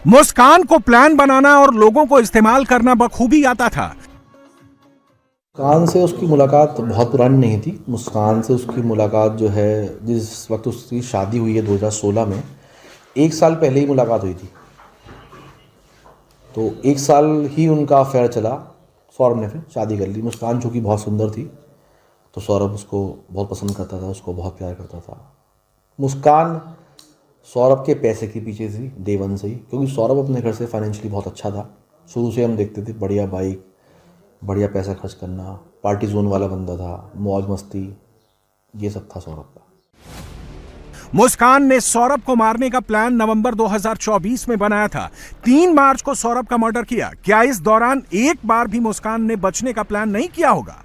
मुस्कान को प्लान बनाना और लोगों को इस्तेमाल करना बखूबी आता था। मुस्कान से उसकी मुलाकात बहुत पुरानी नहीं थी। मुस्कान से उसकी मुलाकात जो है, जिस वक्त उसकी शादी हुई है 2016 में, 1 साल पहले ही मुलाकात हुई थी। तो 1 साल ही उनका अफेयर चला। सौरभ ने फिर शादी कर ली। मुस्कान चूँकि बहुत सुंदर थी तो सौरभ उसको बहुत पसंद करता था, उसको बहुत प्यार करता था। मुस्कान सौरभ के पैसे के पीछे थी डे वन से ही, क्योंकि सौरभ अपने घर से फाइनेंशियली बहुत अच्छा था। शुरू से हम देखते थे बढ़िया बाइक, बढ़िया पैसा खर्च करना, पार्टी जोन वाला बंदा था, मौज मस्ती, ये सब था सौरभ का। मुस्कान ने सौरभ को मारने का प्लान नवंबर 2024 में बनाया था। 3 मार्च को सौरभ का मर्डर किया। क्या इस दौरान एक बार भी मुस्कान ने बचने का प्लान नहीं किया होगा?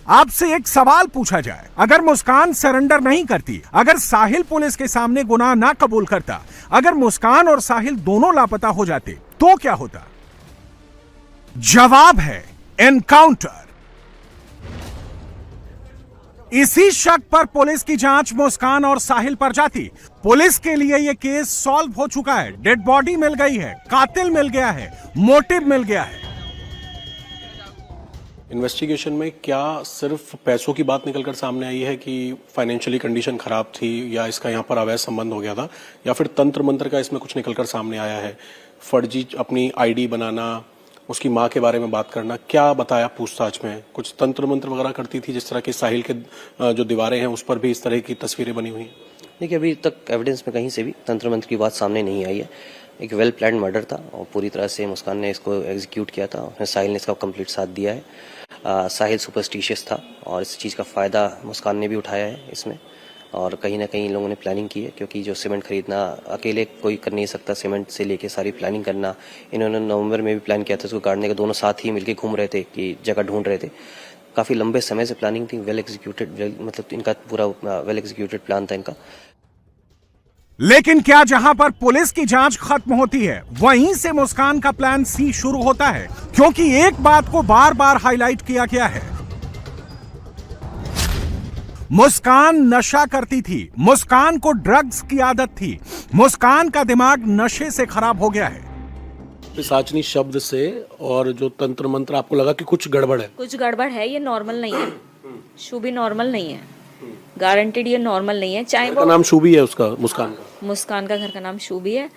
आपसे एक सवाल पूछा जाए, अगर मुस्कान सरेंडर नहीं करती, अगर साहिल पुलिस के सामने गुनाह ना कबूल करता, अगर मुस्कान और साहिल दोनों लापता हो जाते, तो क्या होता? जवाब है एनकाउंटर। इसी शक पर पुलिस की जांच मुस्कान और साहिल पर जाती। पुलिस के लिए यह केस सॉल्व हो चुका है। डेड बॉडी मिल गई है, कातिल मिल गया है, मोटिव मिल गया है। इन्वेस्टिगेशन में क्या सिर्फ पैसों की बात निकलकर सामने आई है कि फाइनेंशियली कंडीशन खराब थी, या इसका यहाँ पर अवैध संबंध हो गया था, या फिर तंत्र मंत्र का इसमें कुछ निकलकर सामने आया है? फर्जी अपनी आईडी बनाना, उसकी माँ के बारे में बात करना, क्या बताया पूछताछ में? कुछ तंत्र मंत्र वगैरह करती थी, जिस तरह के साहिल के जो दीवारें हैं उस पर भी इस तरह की तस्वीरें बनी हुई हैं? देखिए, अभी तक एविडेंस में कहीं से भी तंत्र मंत्र की बात सामने नहीं आई है। एक वेल प्लान मर्डर था और पूरी तरह से मुस्कान ने इसको एग्जीक्यूट किया था। साहिल ने इसका कंप्लीट साथ दिया है। साहिल सुपरस्टिशियस था और इस चीज़ का फ़ायदा मुस्कान ने भी उठाया है इसमें, और कहीं ना कहीं इन लोगों ने प्लानिंग की है, क्योंकि जो सीमेंट खरीदना अकेले कोई कर नहीं सकता। सीमेंट से लेके सारी प्लानिंग करना, इन्होंने नवंबर में भी प्लान किया था इसको गाड़ने का। दोनों साथ ही मिलकर घूम रहे थे कि जगह ढूंढ रहे थे। काफ़ी लंबे समय से प्लानिंग थी, वेल एग्जीक्यूटेड, मतलब इनका पूरा वेल एग्जीक्यूटेड प्लान था इनका। लेकिन क्या जहां पर पुलिस की जांच खत्म होती है, वहीं से मुस्कान का प्लान सी शुरू होता है? क्योंकि एक बात को बार बार हाईलाइट किया गया है, मुस्कान नशा करती थी, मुस्कान को ड्रग्स की आदत थी, मुस्कान का दिमाग नशे से खराब हो गया है। पिशाचनी शब्द से और जो तंत्र मंत्र, आपको लगा कि कुछ गड़बड़ है? कुछ गड़बड़ है, ये नॉर्मल नहीं है। शुभी नॉर्मल नहीं है, गारंटेड ये नॉर्मल नहीं है। चाहे वो नाम शुभी है उसका, मुस्कान का घर का नाम शुभी है,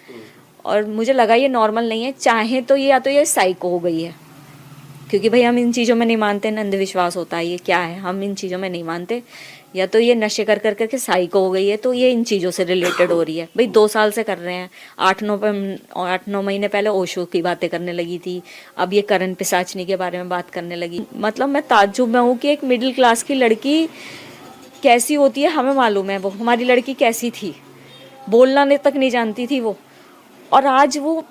और मुझे लगा ये नॉर्मल नहीं है। चाहे तो ये या तो ये साइको हो गई है, क्योंकि भाई हम इन चीज़ों में नहीं मानते, अंधविश्वास होता है, ये क्या है, हम इन चीज़ों में नहीं मानते। या तो ये नशे कर करके साइको हो गई है, तो ये इन चीज़ों से रिलेटेड हो रही है। भाई 2 साल से कर रहे हैं, 8-9 महीने पहले ओशो की बातें करने लगी थी, अब ये करण पिशाचनी के बारे में बात करने लगी। मतलब मैं ताज्जुब में हूँ कि एक मिडिल क्लास की लड़की कैसी होती है, हमें मालूम है वो हमारी लड़की कैसी थी, बोलना तक नहीं जानती थी वो, और आज वो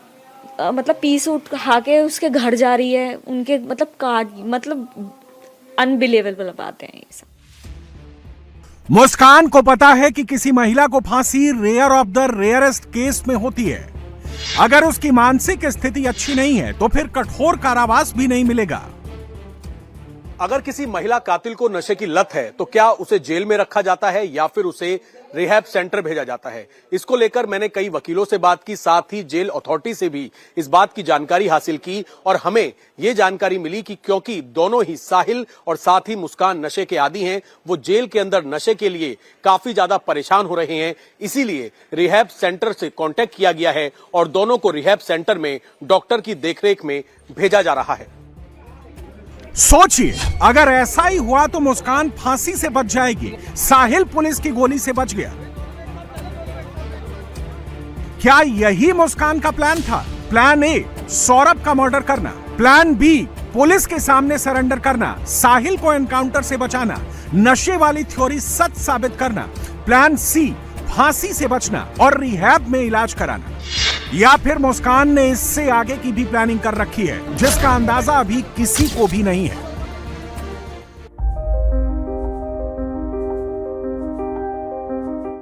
मतलब पीस उठा के उसके घर जा रही है, उनके मतलब अनबिलीवेबल बातें हैं ये सब। मुस्कान को पता है कि किसी महिला को फांसी rare of the rarest case में होती है। अगर उसकी मानसिक स्थिति अच्छी नहीं है तो फिर कठोर कारावास भी नहीं मिलेगा। अगर किसी महिला कातिल को नशे की लत है तो क्या उसे जेल में रखा जाता है या फिर उसे रिहैब सेंटर भेजा जाता है? इसको लेकर मैंने कई वकीलों से बात की, साथ ही जेल अथॉरिटी से भी इस बात की जानकारी हासिल की, और हमें यह जानकारी मिली कि क्योंकि दोनों ही साहिल और साथ ही मुस्कान नशे के आदी हैं, वो जेल के अंदर नशे के लिए काफी ज्यादा परेशान हो रहे हैं। इसीलिए रिहैब सेंटर से कांटेक्ट किया गया है और दोनों को रिहैब सेंटर में डॉक्टर की देखरेख में भेजा जा रहा है। सोचिए, अगर ऐसा ही हुआ तो मुस्कान फांसी से बच जाएगी, साहिल पुलिस की गोली से बच गया। क्या यही मुस्कान का प्लान था? प्लान ए सौरभ का मर्डर करना, प्लान बी पुलिस के सामने सरेंडर करना, साहिल को एनकाउंटर से बचाना, नशे वाली थ्योरी सच साबित करना, प्लान सी फांसी से बचना और रिहैब में इलाज कराना, या फिर मुस्कान ने इससे आगे की भी प्लानिंग कर रखी है जिसका अंदाजा अभी किसी को भी नहीं है।